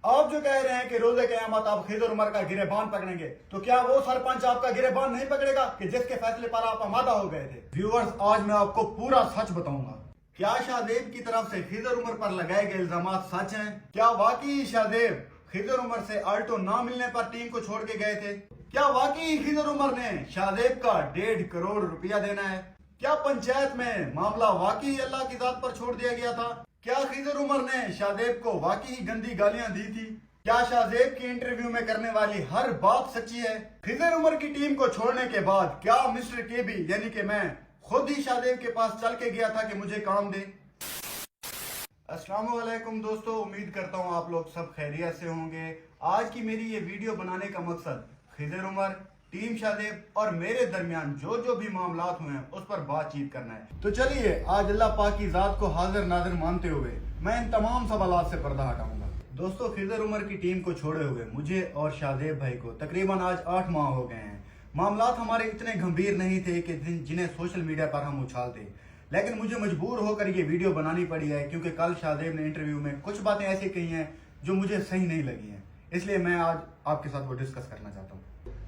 आप जो कह रहे हैं कि रोजे क़यामत आप खिजर उमर का गिरेबान पकड़ेंगे, तो क्या वो सरपंच आपका गिरेबान नहीं पकड़ेगा कि जिसके फैसले पर आप आमादा हो गए थे? व्यूअर्स, आज मैं आपको पूरा सच बताऊंगा। क्या शाहजेब की तरफ से खिजर उमर पर लगाए गए इल्जामात सच हैं? क्या वाकई शाहजेब खिजर उमर से आल्टो ना मिलने पर टीम को छोड़ के गए थे? क्या वाकई खिजर उमर ने शाहजेब का 1.5 करोड़ रुपया देना है? क्या पंचायत में मामला वाकई अल्लाह की जात पर छोड़ दिया गया था? क्या खिजर उमर ने शाहजेब को वाकई गंदी गालियां दी थी? क्या शाहजेब की इंटरव्यू में करने वाली हर बात सच्ची है? खिजर उमर की टीम को छोड़ने के बाद क्या मिस्टर केबी यानी कि मैं खुद ही शाहजेब के पास चल के गया था कि मुझे काम दे? अस्सलाम वालेकुम दोस्तों, उम्मीद करता हूँ आप लोग सब खैरियत से होंगे। आज की मेरी ये वीडियो बनाने का मकसद खिजर उमर, टीम शाहजेब और मेरे दरमियान जो जो भी मामलात हुए हैं उस पर बातचीत करना है। तो चलिए आज अल्लाह पाक की जात को हाजिर नाजिर मानते हुए मैं इन तमाम सवालात से पर्दा हटाऊंगा। दोस्तों, खिजर उमर की टीम को छोड़े हुए मुझे और शाहजेब भाई को तकरीबन आज 8 माह हो गए हैं। मामलात हमारे इतने गंभीर नहीं थे कि जिन्हें सोशल मीडिया पर हम उछालते, लेकिन मुझे मजबूर होकर ये वीडियो बनानी पड़ी है क्योंकि कल शाहजेब ने इंटरव्यू में कुछ बातें ऐसी कही हैं जो मुझे सही नहीं लगी हैं। इसलिए मैं आज आपके साथ वो डिस्कस करना चाहता हूँ।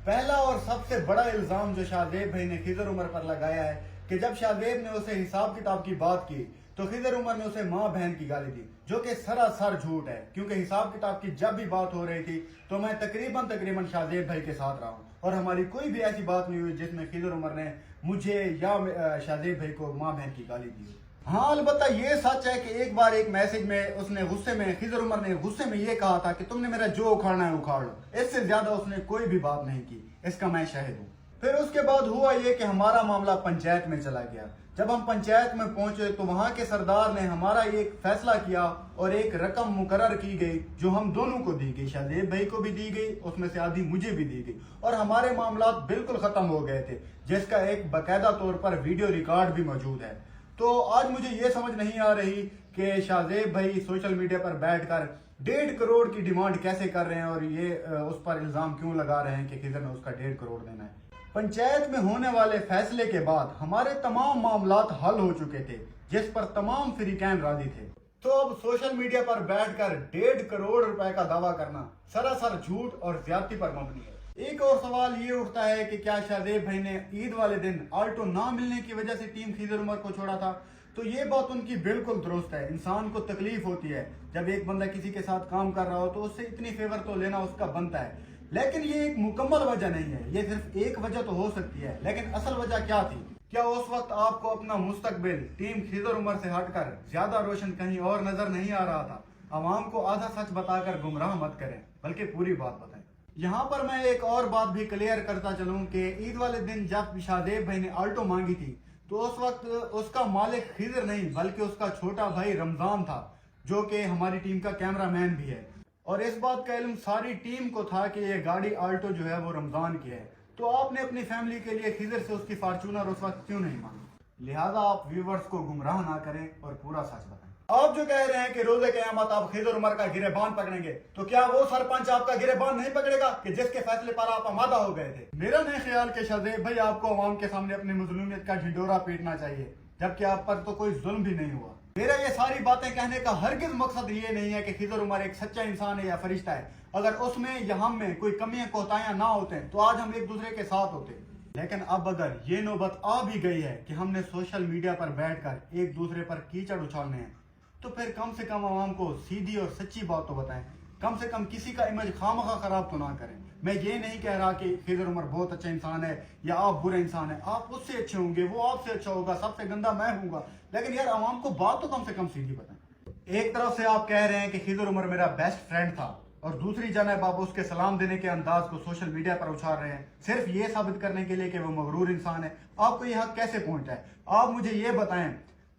पहला और सबसे बड़ा इल्जाम जो शाहजेब भाई ने खिजर उमर पर लगाया है कि जब शाहजेब ने उसे हिसाब किताब की बात की तो खिजर उमर ने उसे माँ बहन की गाली दी, जो कि सरासर झूठ है। क्योंकि हिसाब किताब की जब भी बात हो रही थी तो मैं तकरीबन शाहजेब भाई के साथ रहा हूँ और हमारी कोई भी ऐसी बात नहीं हुई जिसमें खिजर उमर ने मुझे या शाहजेब भाई को माँ बहन की गाली दी। हाँ, अलबत्ता ये सच है कि एक बार एक मैसेज में उसने गुस्से में खिजर उमर ने गुस्से में ये कहा था कि तुमने मेरा जो उखाड़ना है उखाड़ लो। इससे ज्यादा उसने कोई भी बात नहीं की, इसका मैं शाहिद हूँ। फिर उसके बाद हुआ ये कि हमारा मामला पंचायत में चला गया। जब हम पंचायत में पहुंचे तो वहां के सरदार ने हमारा एक फैसला किया और एक रकम मुकर्रर की गई जो हम दोनों को दी गई, शाहजेब भाई को भी दी गई, उसमें से आधी मुझे भी दी गई और हमारे मामलात बिल्कुल खत्म हो गए थे, जिसका एक बाकायदा तौर पर वीडियो रिकॉर्ड भी मौजूद है। तो आज मुझे ये समझ नहीं आ रही कि शाहजेब भाई सोशल मीडिया पर बैठकर 1.5 करोड़ की डिमांड कैसे कर रहे हैं और ये उस पर इल्जाम क्यों लगा रहे हैं कि खिजर ने उसका 1.5 करोड़ देना है। पंचायत में होने वाले फैसले के बाद हमारे तमाम मामलात हल हो चुके थे, जिस पर तमाम फरीकैन राजी थे। तो अब सोशल मीडिया पर बैठकर 1.5 करोड़ रुपए का दावा करना सरासर झूठ और ज्यादती पर मबनी है। एक और सवाल ये उठता है कि क्या शाहजेब भाई ने ईद वाले दिन आल्टो ना मिलने की वजह से टीम खिजर उमर को छोड़ा था? तो ये बात उनकी बिल्कुल दुरुस्त है। इंसान को तकलीफ होती है जब एक बंदा किसी के साथ काम कर रहा हो तो उससे इतनी फेवर तो लेना उसका बनता है, लेकिन ये एक मुकम्मल वजह नहीं है। ये सिर्फ एक वजह तो हो सकती है, लेकिन असल वजह क्या थी? क्या उस वक्त आपको अपना मुस्तकबिल टीम खिजर उमर से हटकर ज्यादा रोशन कहीं और नजर नहीं आ रहा था? आवाम को आधा सच बताकर गुमराह मत करें, बल्कि पूरी बात बताएं। यहाँ पर मैं एक और बात भी क्लियर करता चलूं कि ईद वाले दिन जब शाहजेब भाई ने आल्टो मांगी थी तो उस वक्त उसका मालिक खिजर नहीं बल्कि उसका छोटा भाई रमजान था, जो कि हमारी टीम का कैमरामैन भी है। और इस बात का इल्म सारी टीम को था कि ये गाड़ी आल्टो जो है वो रमजान की है। तो आपने अपनी फैमिली के लिए खिजर से उसकी फॉर्च्यूनर उस वक्त क्यों नहीं मांगी? लिहाजा आप व्यूवर्स को गुमराह ना करें और पूरा सच बताएं। आप जो कह रहे हैं कि रोजे क़यामत आप खिजर उमर का गिरेबान पकड़ेंगे, तो क्या वो सरपंच आपका गिरेबान नहीं पकड़ेगा कि जिसके फैसले पर आप आमादा हो गए थे? मेरा नहीं ख्याल कि शाहजेब भाई आपको अवाम के सामने अपनी मजलूमियत का ढिंडोरा पीटना चाहिए, जबकि आप पर तो कोई जुल्म भी नहीं हुआ। मेरा ये सारी बातें कहने का हरगिज मकसद ये नहीं है कि खिजर उमर एक सच्चा इंसान है या फरिश्ता है। अगर उसमें या हम में कोई कमियां कोताहियां ना होते तो आज हम एक दूसरे के साथ होते। लेकिन अब अगर ये नौबत आ भी गई है कि हमने सोशल मीडिया पर बैठकर एक दूसरे पर कीचड़ उछालने हैं, तो फिर कम से कम आवाम को सीधी और सच्ची बात तो बताएं। कम से कम किसी का इमेज खामखा खराब तो ना करें। मैं ये नहीं कह रहा कि खिजर उमर बहुत अच्छा इंसान है या आप बुरे इंसान है। आप उससे अच्छे होंगे, वो आपसे अच्छा होगा, सबसे गंदा मैं हूँगा, लेकिन यार आवाम को बात तो कम से कम सीधी बताएं। एक तरफ से आप कह रहे हैं कि खिजर उमर मेरा बेस्ट फ्रेंड था और दूसरी जानब आप उसके सलाम देने के अंदाज को सोशल मीडिया पर उछाल रहे हैं सिर्फ ये साबित करने के लिए कि वो मगरूर इंसान है। आपको ये हक कैसे पहुंचा है? आप मुझे ये बताएं।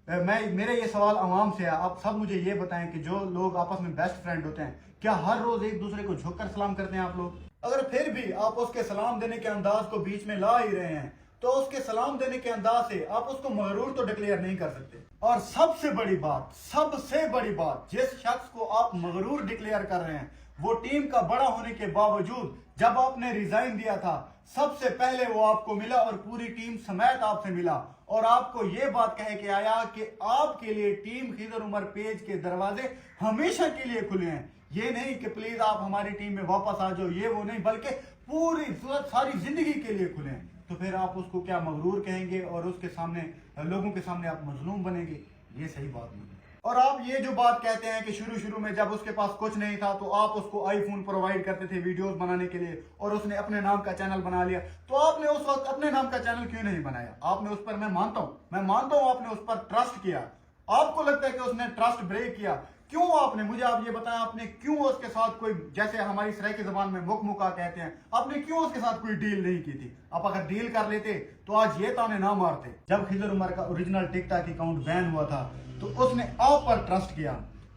मेरे ये सवाल आवाम से है, आप सब मुझे ये बताएं कि जो लोग आपस में बेस्ट फ्रेंड होते हैं, क्या हर रोज एक दूसरे को झुककर सलाम करते हैं आप लोग? अगर फिर भी आप उसके सलाम देने के अंदाज को बीच में ला ही रहे हैं तो उसके सलाम देने के अंदाज से आप उसको मगरूर तो डिक्लेयर नहीं कर सकते। और सबसे बड़ी बात, जिस शख्स को आप मगरूर डिक्लेयर कर रहे हैं वो टीम का बड़ा होने के बावजूद जब आपने रिजाइन दिया था सबसे पहले वो आपको मिला और पूरी टीम समेत आपसे मिला और आपको ये बात कह के आया कि आपके लिए टीम खिजर उमर पेज के दरवाजे हमेशा के लिए खुले हैं। ये नहीं कि प्लीज आप हमारी टीम में वापस आ जाओ, ये वो नहीं, बल्कि पूरी सारी जिंदगी के लिए खुले हैं। तो फिर आप उसको क्या मगरूर कहेंगे और उसके सामने लोगों के सामने आप मजलूम बनेंगे? ये सही बात नहीं है। और आप ये जो बात कहते हैं कि शुरू में जब उसके पास कुछ नहीं था तो आप उसको आईफोन प्रोवाइड करते थे वीडियोस बनाने के लिए और उसने अपने नाम का चैनल बना लिया, तो आपने उस वक्त अपने नाम का चैनल क्यों नहीं बनाया? आपने उस पर, मैं मानता हूं आपने उस पर ट्रस्ट किया। आपको लगता है कि उसने ट्रस्ट ब्रेक किया, क्यों? आपने मुझे आप ये बताया, आपने क्यों उसके साथ कोई, जैसे हमारी सराय की जबान में मुका कहते हैं, आपने क्यों उसके साथ कोई डील नहीं की थी? आप अगर डील कर लेते तो आज ये ताने ना मारते। जब खिजर उमर का ओरिजिनल टिकटॉक अकाउंट बैन हुआ था तो उसने आप पर ट्रस्ट किया,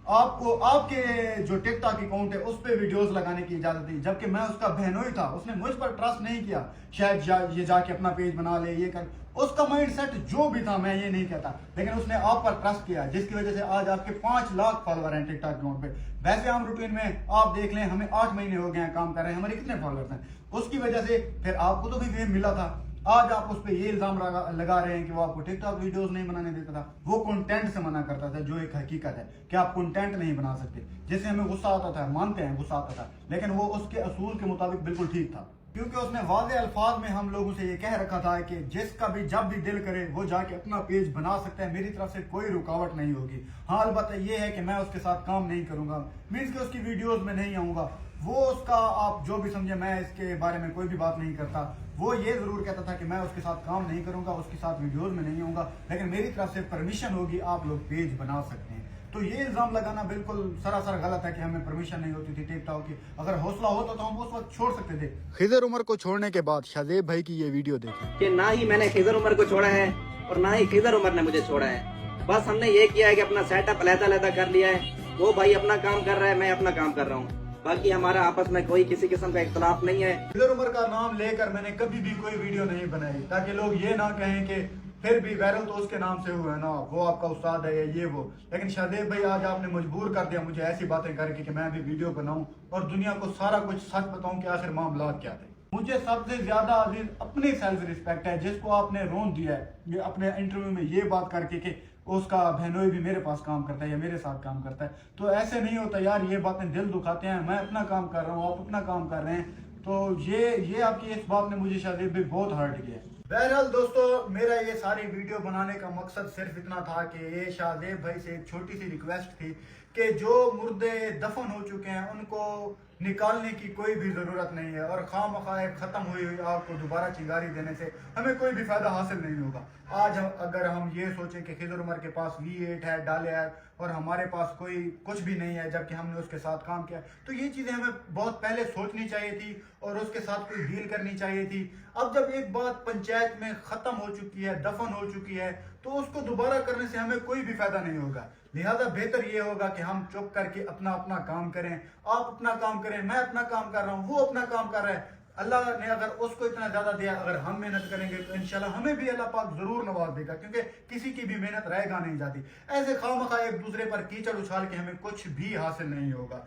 आपको आपके जो टिकटॉक अकाउंट है उस पर वीडियोस लगाने की इजाजत दी, जबकि मैं उसका बहनोई था। उसने मुझ पर ट्रस्ट नहीं किया, शायद ये जाके अपना पेज बना ले, ये कर, उसका माइंडसेट जो भी था, मैं ये नहीं कहता, लेकिन उसने आप पर ट्रस्ट किया, जिसकी वजह से आज आपके 5 लाख फॉलोअर हैं टिकटॉक अकाउंट पे। वैसे हम रूटीन में आप देख लें, हमें 8 महीने हो गए हैं काम कर रहे हैं, हमारे कितने फॉलोअर्स हैं? उसकी वजह से फिर आपको तो भी फेम मिला था। आज आप उस पर ये इल्जाम लगा रहे हैं कि वो आपको टिकटॉक वीडियोस नहीं बनाने देता था, वो कंटेंट से मना करता था, जो एक हकीकत है कि आप कंटेंट नहीं बना सकते, जिससे हमें गुस्सा आता था, मानते हैं गुस्सा आता था, लेकिन वो उसके असूल के मुताबिक बिल्कुल ठीक था, क्योंकि उसने वाज़े अल्फाज में हम लोगों से ये कह रखा था कि जिसका भी जब भी दिल करे वो जाके अपना पेज बना सकता है, मेरी तरफ से कोई रुकावट नहीं होगी। हाँ, अलबत्ता ये है कि मैं उसके साथ काम नहीं करूंगा, मीन्स कि उसकी वीडियोस में नहीं आऊंगा, वो उसका आप जो भी समझे, मैं इसके बारे में कोई भी बात नहीं करता। वो ये जरूर कहता था कि मैं उसके साथ काम नहीं करूंगा, उसके साथ वीडियोस में नहीं आऊंगा, लेकिन मेरी तरफ से परमिशन होगी, आप लोग पेज बना सकते हैं। तो ये इल्जाम लगाना बिल्कुल सरासर गलत है कि हमें परमिशन नहीं होती थी टिकटॉक की। अगर हौसला होता तो हम उस वक्त छोड़ सकते थे। खिजर उमर को छोड़ने के बाद शाहजेब भाई की ये वीडियो देखें कि ना ही मैंने खिजर उमर को छोड़ा है और ना ही खिजर उमर ने मुझे छोड़ा है। बस हमने ये किया है कि अपना सेटअप अलग-अलग कर लिया है, वो भाई अपना काम कर रहा है, मैं अपना काम कर रहा हूँ, बाकी हमारा आपस में कोई किसी किस्म का इख्तलाफ नहीं है। खिजर उमर का नाम लेकर मैंने कभी भी कोई वीडियो नहीं बनाई, ताकि लोग ये ना कहें कि फिर भी वायरल तो उसके नाम से हुआ है ना, वो आपका उस्ताद है या ये वो। लेकिन शाहजेब भाई आज आपने मजबूर कर दिया मुझे ऐसी बातें करके कि मैं भी वीडियो बनाऊं और दुनिया को सारा कुछ सच बताऊं कि आखिर मामला क्या थे। मुझे सबसे ज्यादा अजीज अपनी सेल्फ रिस्पेक्ट है, जिसको आपने रोन दिया है ये अपने इंटरव्यू में ये बात करके कि उसका बहनोई भी मेरे पास काम करता है या मेरे साथ काम करता है। तो ऐसे नहीं होता यार, ये बातें दिल दुखाते हैं। मैं अपना काम कर रहा हूँ, आप अपना काम कर रहे हैं, तो ये आपकी इस बात ने मुझे शाहजेब भाई बहुत हर्ट किया। बहरहाल दोस्तों, मेरा ये सारी वीडियो बनाने का मकसद सिर्फ इतना था कि ये शाहजेब भाई से एक छोटी सी रिक्वेस्ट थी कि जो मुर्दे दफन हो चुके हैं उनको निकालने की कोई भी जरूरत नहीं है, और खामखा खत्म हुई आग को दोबारा चिंगारी देने से हमें कोई भी फायदा हासिल नहीं होगा। आज अगर हम ये सोचें कि खिजर उमर के पास V8 है, डाले है, और हमारे पास कोई कुछ भी नहीं है, जबकि हमने उसके साथ काम किया, तो ये चीजें हमें बहुत पहले सोचनी चाहिए थी और उसके साथ कोई डील करनी चाहिए थी। अब जब एक बात पंचायत में खत्म हो चुकी है, दफन हो चुकी है, तो उसको दोबारा करने से हमें कोई भी फायदा नहीं होगा। लिहाजा बेहतर ये होगा कि हम चुप करके अपना अपना काम करें, आप अपना काम करें, मैं अपना काम कर रहा हूँ, वो अपना काम कर रहा है। अल्लाह ने अगर उसको इतना ज्यादा दिया, अगर हम मेहनत करेंगे तो इंशाल्लाह हमें भी अल्लाह पाक जरूर नवाज देगा, क्योंकि किसी की भी मेहनत रहेगा नहीं जाती। ऐसे खामखा एक दूसरे पर कीचड़ उछाल के हमें कुछ भी हासिल नहीं होगा।